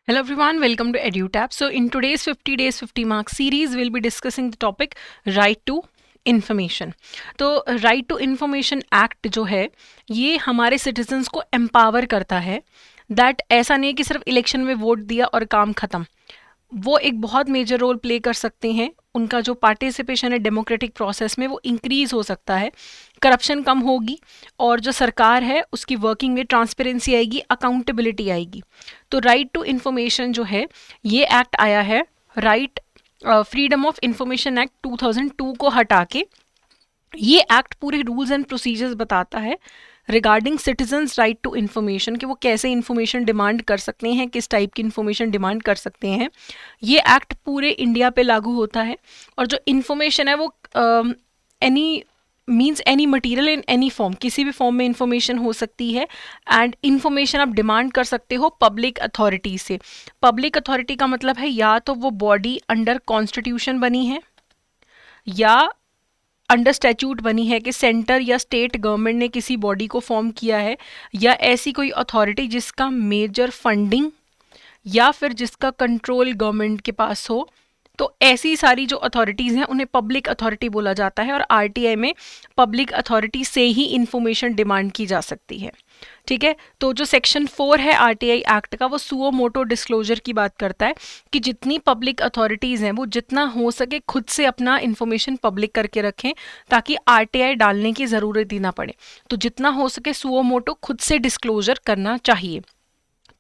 Hello everyone, welcome to EduTap. So in today's 50 days 50 marks series, we'll be discussing the topic right to information. तो right to information act जो है ये हमारे citizens को empower करता है that ऐसा नहीं है कि सिर्फ इलेक्शन में वोट दिया और काम खत्म. वो एक बहुत मेजर रोल प्ले कर सकते हैं. उनका जो पार्टिसिपेशन है डेमोक्रेटिक प्रोसेस में वो इंक्रीज हो सकता है, करप्शन कम होगी और जो सरकार है उसकी वर्किंग में ट्रांसपेरेंसी आएगी, अकाउंटेबिलिटी आएगी. तो राइट टू इन्फॉर्मेशन जो है ये एक्ट आया है right freedom of information act 2002 को हटा के. ये एक्ट पूरे रूल्स एंड प्रोसीजर्स बताता है regarding citizens right to information कि वो कैसे इन्फॉर्मेशन डिमांड कर सकते हैं, किस टाइप की इन्फॉर्मेशन डिमांड कर सकते हैं. ये एक्ट पूरे इंडिया पे लागू होता है और जो इन्फॉर्मेशन है वो any means any material in any form, किसी भी फॉर्म में इंफॉर्मेशन हो सकती है. एंड इन्फॉर्मेशन आप डिमांड कर सकते हो पब्लिक अथॉरिटी से. पब्लिक अथॉरिटी का मतलब है या तो वो बॉडी अंडर कॉन्स्टिट्यूशन बनी है या अंडर स्टैच्यूट बनी है कि सेंटर या स्टेट गवर्नमेंट ने किसी बॉडी को फॉर्म किया है, या ऐसी कोई अथॉरिटी जिसका मेजर फंडिंग या फिर जिसका कंट्रोल गवर्नमेंट के पास हो. तो ऐसी सारी जो अथॉरिटीज़ हैं उन्हें पब्लिक अथॉरिटी बोला जाता है और आरटीआई में पब्लिक अथॉरिटी से ही इंफॉर्मेशन डिमांड की जा सकती है. ठीक है, तो जो सेक्शन 4 है आरटीआई एक्ट का वो सुओ मोटो डिस्क्लोजर की बात करता है कि जितनी पब्लिक अथॉरिटीज़ हैं वो जितना हो सके खुद से अपना इंफॉर्मेशन पब्लिक करके रखें ताकि आरटीआई डालने की ज़रूरत ही ना पड़े. तो जितना हो सके सुओ मोटो खुद से डिस्क्लोजर करना चाहिए.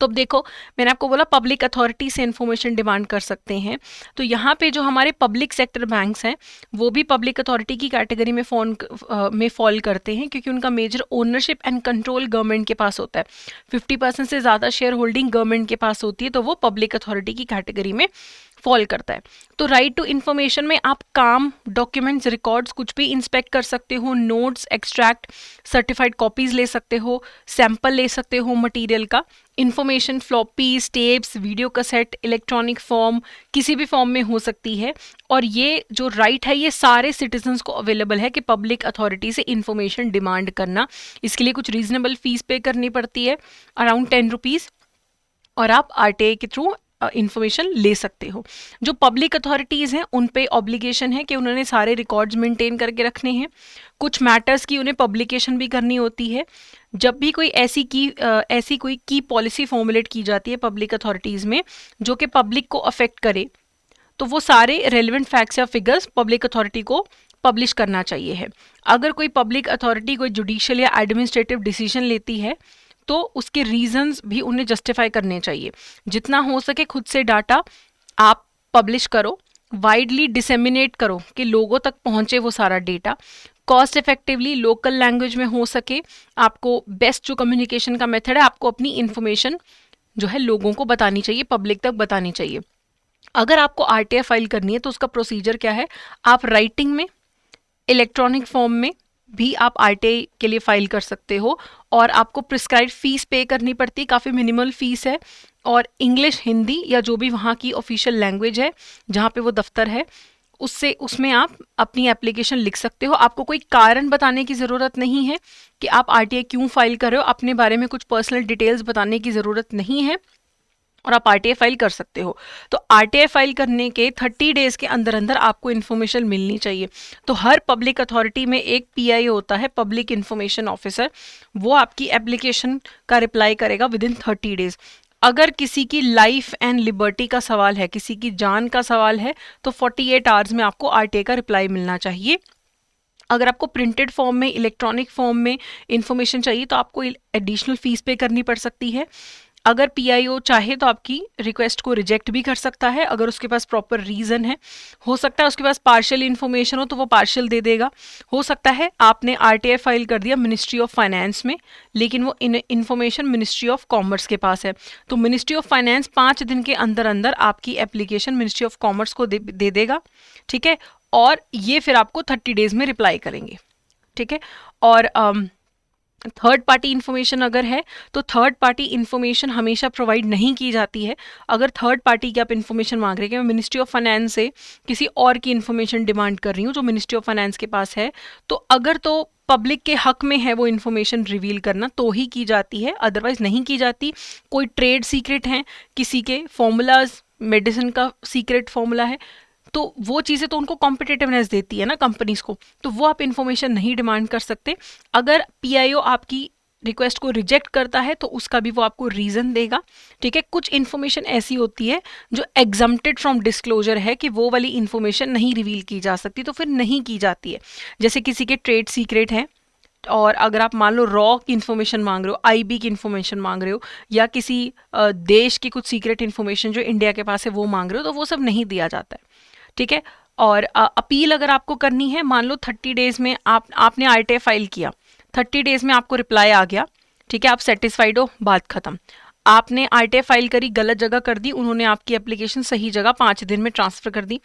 तो अब देखो, मैंने आपको बोला पब्लिक अथॉरिटी से इन्फॉर्मेशन डिमांड कर सकते हैं. तो यहाँ पे जो हमारे पब्लिक सेक्टर बैंक्स हैं वो भी पब्लिक अथॉरिटी की कैटेगरी में फॉल करते हैं क्योंकि उनका major ownership and control government के पास होता है. 50% से ज़्यादा शेयर होल्डिंग गवर्नमेंट के पास होती है, तो वो पब्लिक अथॉरिटी की कैटेगरी में फॉल करता है. तो राइट टू इन्फॉर्मेशन में आप काम, डॉक्यूमेंट्स, रिकॉर्ड्स कुछ भी इंस्पेक्ट कर सकते हो, नोट्स, एक्सट्रैक्ट, सर्टिफाइड कॉपीज ले सकते हो, सैंपल ले सकते हो मटेरियल का. Information floppies, tapes, video cassette, electronic form, किसी भी फॉर्म में हो सकती है. और ये जो राइट है ये सारे सिटीजन्स को अवेलेबल है कि पब्लिक अथॉरिटी से इन्फॉर्मेशन डिमांड करना. इसके लिए कुछ रीजनेबल फीस पे करनी पड़ती है, अराउंड 10 रुपीज़, और आप आरटीआई के थ्रू इंफॉर्मेशन ले सकते हो. जो पब्लिक अथॉरिटीज़ हैं उन पे ऑब्लिगेशन है कि उन्होंने सारे रिकॉर्ड्स मेंटेन करके रखने हैं. कुछ मैटर्स की उन्हें पब्लिकेशन भी करनी होती है. जब भी कोई ऐसी कोई की पॉलिसी फॉर्मुलेट की जाती है पब्लिक अथॉरिटीज़ में जो कि पब्लिक को अफेक्ट करे, तो वो सारे रेलिवेंट फैक्ट्स या फिगर्स पब्लिक अथॉरिटी को पब्लिश करना चाहिए है. अगर कोई पब्लिक अथॉरिटी कोई जुडिशियल या एडमिनिस्ट्रेटिव डिसीजन लेती है तो उसके रीजंस भी उन्हें जस्टिफाई करने चाहिए. जितना हो सके खुद से डाटा आप पब्लिश करो, वाइडली डिसेमिनेट करो कि लोगों तक पहुंचे वो सारा data. Cost effectively local language में हो सके. आपको बेस्ट जो कम्युनिकेशन का मेथड है, आपको अपनी इन्फॉर्मेशन जो है लोगों को बतानी चाहिए, पब्लिक तक बतानी चाहिए. अगर आपको आरटीआई फाइल करनी है तो उसका प्रोसीजर क्या है, आप राइटिंग में, इलेक्ट्रॉनिक फॉर्म में भी आप आरटीआई के लिए फाइल कर सकते हो और आपको प्रिस्क्राइब फीस पे करनी पड़ती है, काफ़ी मिनिमल फीस है. और इंग्लिश, हिंदी या जो भी वहाँ की ऑफिशियल लैंग्वेज है जहाँ पे वो दफ्तर है उसमें आप अपनी एप्लीकेशन लिख सकते हो. आपको कोई कारण बताने की ज़रूरत नहीं है कि आप आरटीआई क्यों फाइल कर रहे हो, अपने बारे में कुछ पर्सनल डिटेल्स बताने की ज़रूरत नहीं है और आप आरटीआई फाइल कर सकते हो. तो आरटीआई फाइल करने के 30 डेज़ के अंदर अंदर आपको इन्फॉर्मेशन मिलनी चाहिए. तो हर पब्लिक अथॉरिटी में एक पीआई होता है, पब्लिक इन्फॉर्मेशन ऑफिसर. वो आपकी एप्लीकेशन का रिप्लाई करेगा विद इन 30 डेज़. अगर किसी की लाइफ एंड लिबर्टी का सवाल है, किसी की जान का सवाल है, तो 48 आवर्स में आपको आरटीआई का रिप्लाई मिलना चाहिए. अगर आपको प्रिंटेड फॉर्म में, इलेक्ट्रॉनिक फॉर्म में इंफॉर्मेशन चाहिए तो आपको एडिशनल फीस पे करनी पड़ सकती है. अगर पीआईओ चाहे तो आपकी रिक्वेस्ट को रिजेक्ट भी कर सकता है अगर उसके पास प्रॉपर रीज़न है. हो सकता है उसके पास पार्शियल इन्फॉर्मेशन हो तो वो पार्शियल दे देगा. हो सकता है आपने आरटीआई फाइल कर दिया मिनिस्ट्री ऑफ फाइनेंस में, लेकिन वो इन्फॉर्मेशन मिनिस्ट्री ऑफ कॉमर्स के पास है, तो मिनिस्ट्री ऑफ फाइनेंस 5 दिन के अंदर अंदर आपकी एप्लीकेशन मिनिस्ट्री ऑफ कॉमर्स को दे देगा. ठीक है, और ये फिर आपको 30 डेज़ में रिप्लाई करेंगे. ठीक है, और थर्ड पार्टी इन्फॉर्मेशन अगर है तो थर्ड पार्टी इन्फॉर्मेशन हमेशा प्रोवाइड नहीं की जाती है। अगर थर्ड पार्टी की आप इन्फॉर्मेशन मांग रहे हैं कि मैं मिनिस्ट्री ऑफ फाइनेंस से किसी और की इन्फॉर्मेशन डिमांड कर रही हूँ जो मिनिस्ट्री ऑफ फाइनेंस के पास है, तो अगर तो पब्लिक के हक में है वो इन्फॉर्मेशन रिवील करना तो ही की जाती है, अदरवाइज नहीं की जाती। कोई ट्रेड सीक्रेट है, किसी के फॉर्मूलाज, मेडिसिन का सीक्रेट फॉर्मूला है, तो वो चीज़ें तो उनको कॉम्पिटिटिवनेस देती है ना कंपनीज को, तो वो आप इन्फॉर्मेशन नहीं डिमांड कर सकते। अगर पीआईओ आपकी रिक्वेस्ट को रिजेक्ट करता है तो उसका भी वो आपको रीज़न देगा। ठीक है, कुछ इन्फॉर्मेशन ऐसी होती है जो एग्जम्प्टेड फ्रॉम डिस्क्लोजर है कि वो वाली इन्फॉर्मेशन नहीं रिवील की जा सकती, तो फिर नहीं की जाती है। जैसे किसी के ट्रेड सीक्रेट हैं और अगर आप मान लो रॉ की इन्फॉर्मेशन मांग रहे हो, आईबी की इन्फॉर्मेशन मांग रहे हो, या किसी देश की कुछ सीक्रेट इन्फॉर्मेशन जो इंडिया के पास है वो मांग रहे हो, तो वो सब नहीं दिया जाता है। ठीक है, और अपील अगर आपको करनी है, मान लो 30 डेज में आपने आरटीआई फाइल किया, 30 डेज में आपको रिप्लाई आ गया, ठीक है, आप सेटिस्फाइड हो, बात खत्म। आपने आरटीआई फाइल करी, गलत जगह कर दी, उन्होंने आपकी एप्लीकेशन सही जगह 5 दिन में ट्रांसफर कर दी,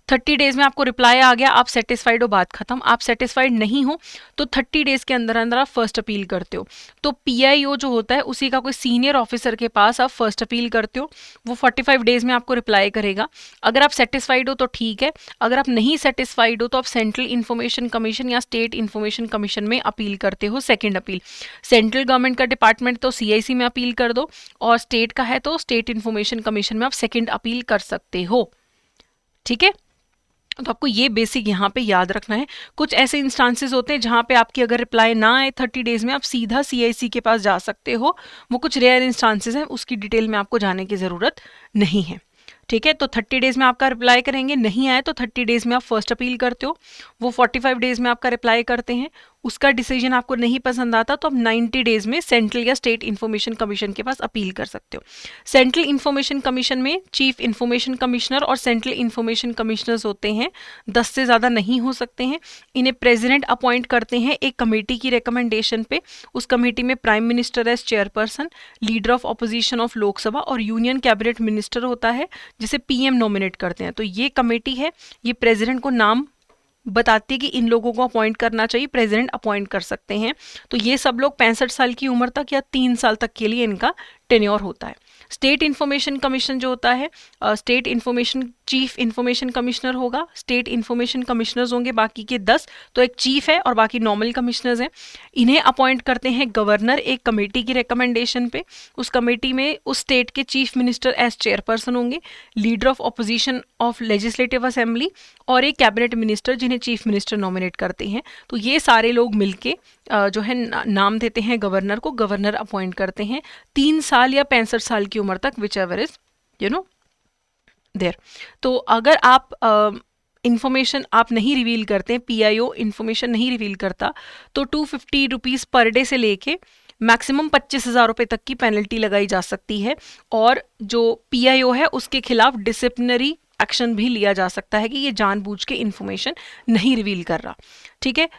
30 डेज में आपको रिप्लाई आ गया, आप सेटिस्फाइड हो, बात खत्म। आप सेटिस्फाइड नहीं हो तो 30 डेज के अंदर अंदर आप फर्स्ट अपील करते हो, तो पीआईओ जो होता है उसी का कोई सीनियर ऑफिसर के पास आप फर्स्ट अपील करते हो, वो 45 डेज में आपको रिप्लाई करेगा। अगर आप सेटिस्फाइड हो तो ठीक है, अगर आप नहीं सेटिस्फाइड हो तो आप सेंट्रल इन्फॉर्मेशन कमीशन या स्टेट इन्फॉर्मेशन कमीशन में अपील करते हो, सेकेंड अपील। सेंट्रल गवर्नमेंट का डिपार्टमेंट तो सीआईसी में अपील कर दो, और स्टेट का है तो स्टेट इन्फॉर्मेशन कमीशन में आप सेकंड अपील कर सकते हो। ठीक है, तो आपको ये बेसिक यहाँ पे याद रखना है। कुछ ऐसे इंस्टांसेस होते हैं जहाँ पे आपकी अगर रिप्लाई ना आए 30 डेज में, आप सीधा सीआईसी के पास जा सकते हो। वो कुछ रेयर इंस्टांसेस हैं, उसकी डिटेल में आपको जाने की ज़रूरत नहीं है। ठीक है, तो 30 डेज में आपका रिप्लाई करेंगे, नहीं आए तो 30 डेज में आप फर्स्ट अपील करते हो, वो 45 डेज में आपका रिप्लाई करते हैं, उसका डिसीजन आपको नहीं पसंद आता तो आप 90 डेज में सेंट्रल या स्टेट इन्फॉर्मेशन कमीशन के पास अपील कर सकते हो। सेंट्रल इन्फॉर्मेशन कमीशन में चीफ इन्फॉर्मेशन कमिश्नर और सेंट्रल इन्फॉर्मेशन कमिश्नर्स होते हैं, 10 से ज़्यादा नहीं हो सकते हैं। इन्हें प्रेसिडेंट अपॉइंट करते हैं एक कमेटी की रिकमेंडेशन पे, उस कमेटी में prime minister as chairperson, leader of opposition of Lok Sabha और यूनियन कैबिनेट मिनिस्टर होता है जिसे पीएम नॉमिनेट करते हैं। तो ये कमेटी है, ये प्रेसिडेंट को नाम बताती है कि इन लोगों को अपॉइंट करना चाहिए, प्रेसिडेंट अपॉइंट कर सकते हैं। तो ये सब लोग 65 साल की उम्र तक या 3 साल तक के लिए इनका टेन्योर होता है। स्टेट इन्फॉर्मेशन कमीशन जो होता है, state information chief information commissioner होगा, स्टेट इन्फॉर्मेशन कमिश्नर्स होंगे बाकी के 10, तो एक चीफ है और बाकी नॉर्मल कमिश्नर्स हैं। इन्हें अपॉइंट करते हैं गवर्नर एक कमेटी की रिकमेंडेशन पे, उस कमेटी में उस स्टेट के चीफ मिनिस्टर एज चेयरपर्सन होंगे, leader of opposition of legislative assembly और एक कैबिनेट मिनिस्टर जिन्हें चीफ मिनिस्टर नॉमिनेट करते हैं। तो ये सारे लोग मिलके जो है नाम देते हैं गवर्नर को, गवर्नर अपॉइंट करते हैं 3 साल या 65 साल की उम्र तक, विच एवर इज देयर। तो अगर आप इन्फॉर्मेशन आप नहीं रिवील करते, पीआईओ इन्फॉर्मेशन नहीं रिवील करता, तो 250 रुपीज़ पर डे से लेके मैक्सिमम 25,000 रुपये तक की पेनल्टी लगाई जा सकती है, और जो पीआईओ है उसके खिलाफ डिसिप्लिनरी एक्शन भी लिया जा सकता है कि ये जानबूझ के इन्फॉर्मेशन नहीं रिवील कर रहा। ठीक है,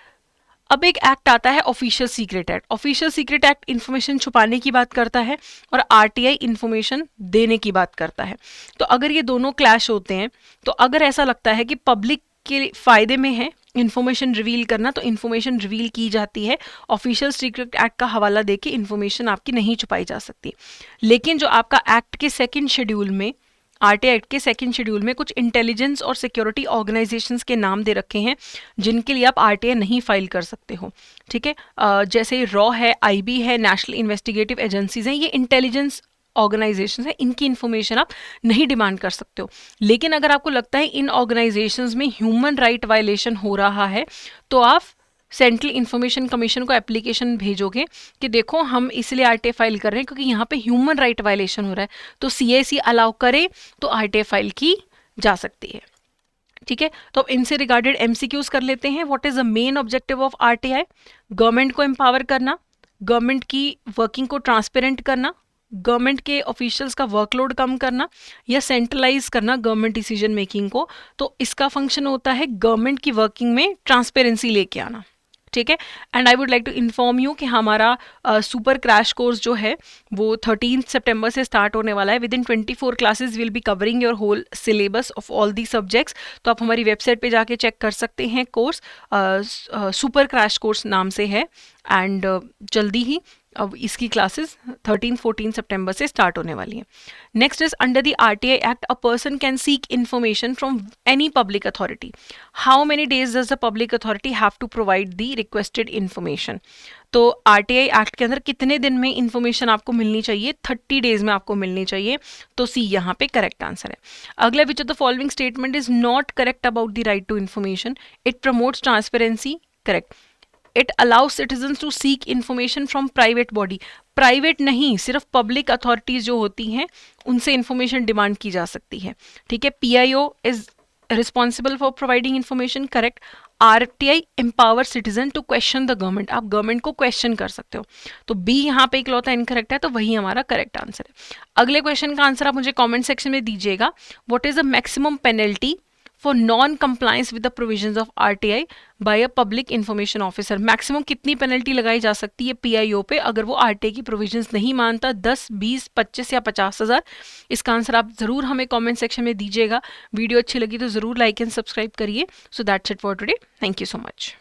अब एक एक्ट आता है official secret act. Official secret act information छुपाने की बात करता है और आरटीआई इन्फॉर्मेशन देने की बात करता है। तो अगर ये दोनों क्लैश होते हैं, तो अगर ऐसा लगता है कि पब्लिक के फायदे में है इन्फॉर्मेशन रिवील करना, तो इन्फॉर्मेशन रिवील की जाती है। ऑफिशियल सीक्रेट एक्ट का हवाला देके इन्फॉर्मेशन आपकी नहीं छुपाई जा सकती। लेकिन जो आपका एक्ट के सेकेंड शेड्यूल में, आरटीआई एक्ट के सेकंड शेड्यूल में कुछ इंटेलिजेंस और सिक्योरिटी ऑर्गेनाइजेशंस के नाम दे रखे हैं जिनके लिए आप आरटीआई नहीं फाइल कर सकते हो। ठीक है, जैसे रॉ है, आईबी है, नेशनल इन्वेस्टिगेटिव एजेंसीज हैं, ये इंटेलिजेंस ऑर्गेनाइजेशंस है, इनकी इन्फॉर्मेशन आप नहीं डिमांड कर सकते हो। लेकिन अगर आपको लगता है इन ऑर्गेनाइजेशंस में ह्यूमन राइट वायलेशन हो रहा है, तो आप सेंट्रल इन्फॉर्मेशन कमीशन को एप्लीकेशन भेजोगे कि देखो हम इसलिए आरटीआई फाइल कर रहे हैं क्योंकि यहाँ पे ह्यूमन राइट वायलेशन हो रहा है, तो सीआईसी अलाउ करे तो आरटीआई फाइल की जा सकती है। ठीक है, तो अब इनसे रिगार्डेड एमसीक्यूज कर लेते हैं। What is the main objective of RTI? Government को एम्पावर करना, गवर्नमेंट की वर्किंग को ट्रांसपेरेंट करना, गवर्नमेंट के ऑफिशियल्स का वर्कलोड कम करना, या सेंट्रलाइज करना गवर्नमेंट डिसीजन मेकिंग को। तो इसका फंक्शन होता है गवर्नमेंट की वर्किंग में ट्रांसपेरेंसी लेके आना। ठीक है। And I would like to inform you कि हमारा सुपर क्रैश कोर्स जो है वो 13 सितंबर से स्टार्ट होने वाला है। Within 24 classes will be covering your whole syllabus of all the subjects. तो आप हमारी वेबसाइट पे जाके चेक कर सकते हैं। कोर्स सुपर क्रैश कोर्स नाम से है एंड जल्दी ही अब इसकी क्लासेस 13-14 सितंबर से स्टार्ट होने वाली हैं। Next is under the RTI act a person can seek information from any public authority. How many days does the public authority have to provide the requested information. तो RTI act के अंदर कितने दिन में information आपको मिलनी चाहिए? 30 days में आपको मिलनी चाहिए। तो सी यहाँ पे करेक्ट आंसर है। अगला, which of the following statement is not correct about the right to information? It promotes transparency, correct. It allow citizens to seek information from private body. Private नहीं, सिर्फ पब्लिक अथॉरिटीज जो होती हैं उनसे information demand की जा सकती है, ठीक है। PIO is responsible for providing information, correct. RTI empower citizen to question the government. आप गवर्नमेंट को क्वेश्चन कर सकते हो। तो बी यहाँ पे इकलौता इनकरेक्ट है, तो वही हमारा करेक्ट आंसर है। अगले क्वेश्चन का आंसर आप मुझे कमेंट सेक्शन में दीजिएगा। What is the maximum penalty for non compliance with the provisions of RTI by a public information officer? Maximum कितनी पेनल्टी लगाई जा सकती है PIO पे अगर वो RTI की प्रोविजंस नहीं मानता? 10, 20, 25 या 50,000? इसका आंसर आप जरूर हमें कमेंट सेक्शन में दीजिएगा। वीडियो अच्छी लगी तो जरूर लाइक एंड सब्सक्राइब करिए। So that's it for today. Thank you so much.